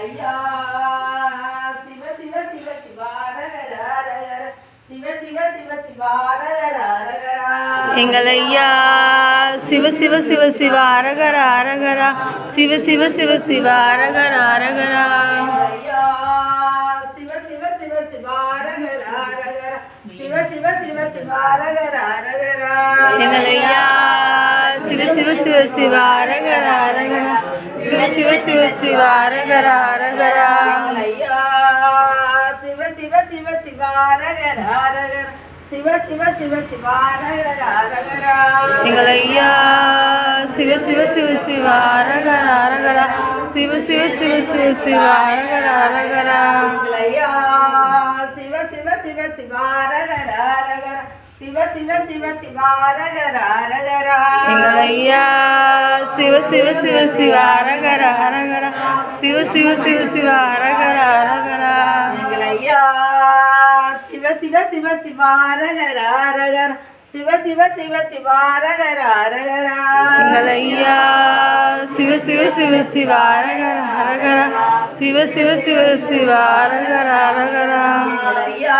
ஐயா சிவ சிவ சிவ சிவாரகர சிவ சிவ சிவ சிவாரகர எங்கள் ஐயா சிவ சிவ சிவ சிவ அரகர அரகரா சிவ சிவ சிவ சிவ அரகர அரகரா ஐயா சிவ சிவ சிவ சிவாரகர சிவ சிவ சிவ சிவாரகர அரகரா எங்கள் ஐயா சிவ சிவ சிவ சிவ அரகர அரகரா சிவ சிவ சிவ சிவ அரகர அரகரா ஐயா சிவ சிவ சிவ சிவாரகர அரகர சிவ சிவ சிவ சிவாரகர அரகரா எங்கள் ஐயா சிவ சிவ சிவ சிவ அரகர அரகரா சிவ சிவ சிவ சிவ சிவ அரகர அரகரா ஐயா சிவ சிவ சிவ சிவாரகர அரகர சிவ சிவ சிவ சிவாரகர அரகரா எங்கள் ஐயா சிவ சிவ சிவ சிவ அரகர அரகரா சிவ சிவ சிவ சிவ அரகர அரகரா ஐயா சிவ சிவ சிவ சிவாரகர அரகர சிவ சிவ சிவ சிவாரகர அரகரா எங்கள் ஐயா சிவ சிவ சிவ சிவ அரகர அரகரா சிவ சிவ சிவ சிவ அரகர அரகரா ஐயா